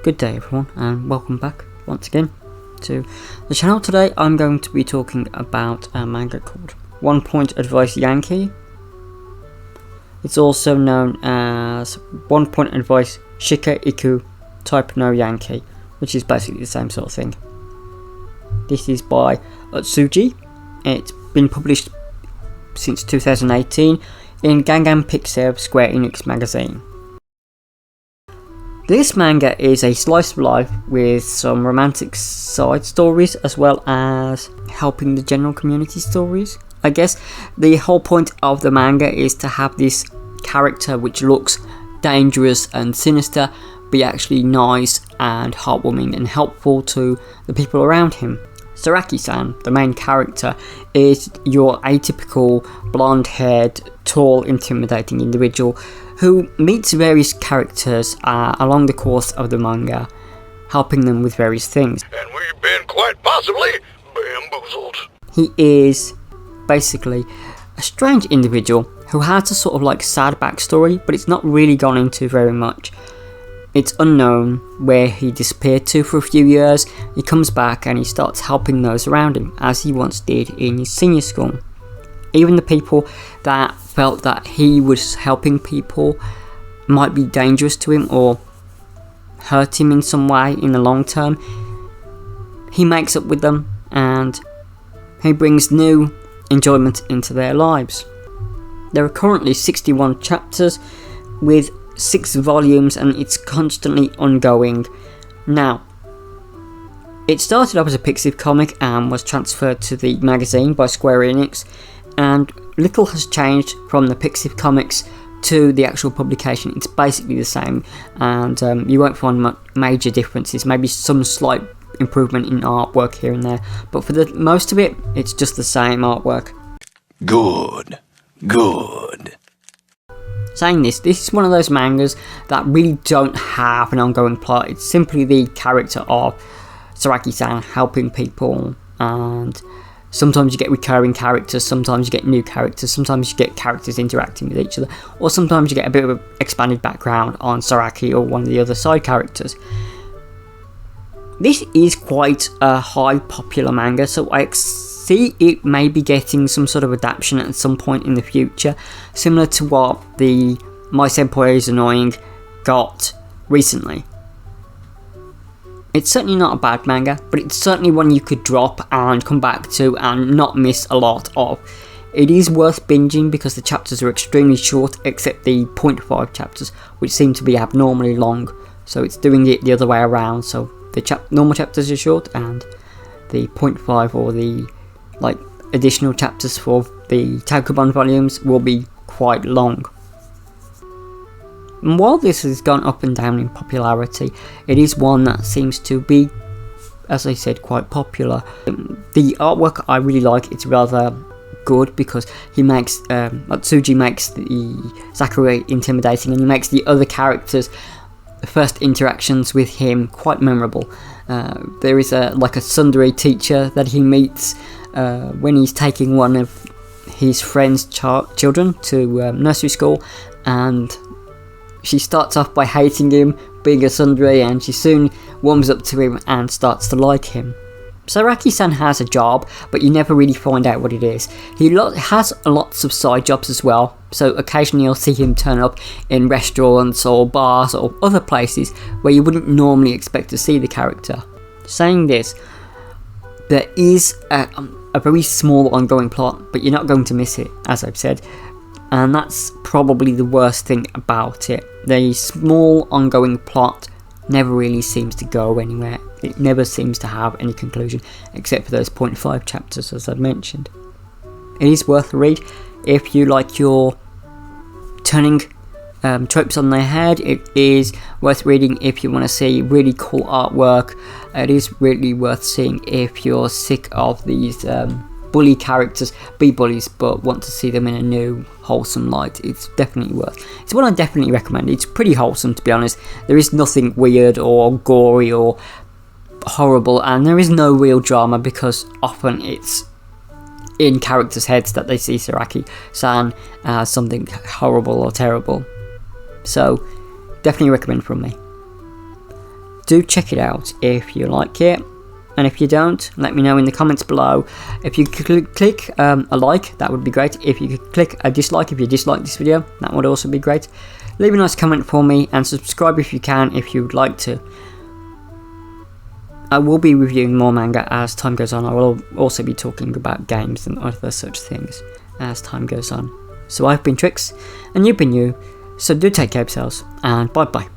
Good day everyone, and welcome back once again to the channel. Today I'm going to be talking about a manga called 1 Point Advice Yankee. It's also known as 1 Point Advice Shika Iku Type No Yankee, which is basically the same sort of thing. This is by Otsuji. It's been published since 2018 in Gangan Pixiv Square Enix magazine. This manga is a slice of life with some romantic side stories as well as helping the general community stories. I guess the whole point of the manga is to have this character which looks dangerous and sinister be actually nice and heartwarming and helpful to the people around him. Saraki-san, the main character, is your atypical blonde-haired, tall, intimidating individual who meets various characters along the course of the manga, helping them with various things. And we've been quite possibly bamboozled. He is basically a strange individual who has a sort of like sad backstory, but it's not really gone into very much. It's unknown where he disappeared to for a few years. He comes back and he starts helping those around him, as he once did in his senior school. Even the people that felt that he was helping people might be dangerous to him or hurt him in some way in the long term, he makes up with them and he brings new enjoyment into their lives. There are currently 61 chapters with 6 volumes and it's constantly ongoing. Now, it started off as a Pixiv comic and was transferred to the magazine by Square Enix, and little has changed from the Pixiv comics to the actual publication. It's basically the same, and you won't find major differences, maybe some slight improvement in artwork here and there, but for the most of it, it's just the same artwork. Good. Saying this is one of those mangas that really don't have an ongoing plot. It's simply the character of Saraki-san helping people, and sometimes you get recurring characters, sometimes you get new characters, sometimes you get characters interacting with each other, or sometimes you get a bit of an expanded background on Saraki or one of the other side characters. This is quite a high popular manga, so I see it may be getting some sort of adaptation at some point in the future, similar to what the My Senpai is Annoying got recently. It's certainly not a bad manga, but it's certainly one you could drop and come back to and not miss a lot of. It is worth binging because the chapters are extremely short, except the 0.5 chapters, which seem to be abnormally long, so it's doing it the other way around. So the normal chapters are short and the 0.5 or the additional chapters for the Tankobon volumes will be quite long. And while this has gone up and down in popularity, it is one that seems to be, as I said, quite popular. The artwork I really like. It's rather good because Otsuji makes the Sakura intimidating, and he makes the other characters' first interactions with him quite memorable. There is a tsundere teacher that he meets when he's taking one of his friend's children to nursery school, and she starts off by hating him, being a tsundere, and she soon warms up to him and starts to like him. Saraki-san has a job, but you never really find out what it is. He has lots of side jobs as well, so occasionally you'll see him turn up in restaurants or bars or other places where you wouldn't normally expect to see the character. Saying this, there is a very small ongoing plot, but you're not going to miss it, as I've said, and that's probably the worst thing about it. The small ongoing plot never really seems to go anywhere. It never seems to have any conclusion, except for those 0.5 chapters, as I've mentioned. It is worth a read if you like your turning tropes on their head. It is worth reading if you want to see really cool artwork. It is really worth seeing if you're sick of these bully characters, be bullies, but want to see them in a new, wholesome light. It's definitely it's one I definitely recommend. It's pretty wholesome, to be honest. There is nothing weird or gory or horrible, and there is no real drama because often it's in characters' heads that they see Saraki-san as something horrible or terrible. So, definitely recommend from me. do check it out if you like it, and if you don't, let me know in the comments below. If you could click a like, that would be great. If you could click a dislike if you dislike this video, that would also be great. Leave a nice comment for me, and subscribe if you can, if you would like to. I will be reviewing more manga as time goes on. I will also be talking about games and other such things as time goes on. So I've been Trix, and you've been you, so do take care of yourselves, and bye bye.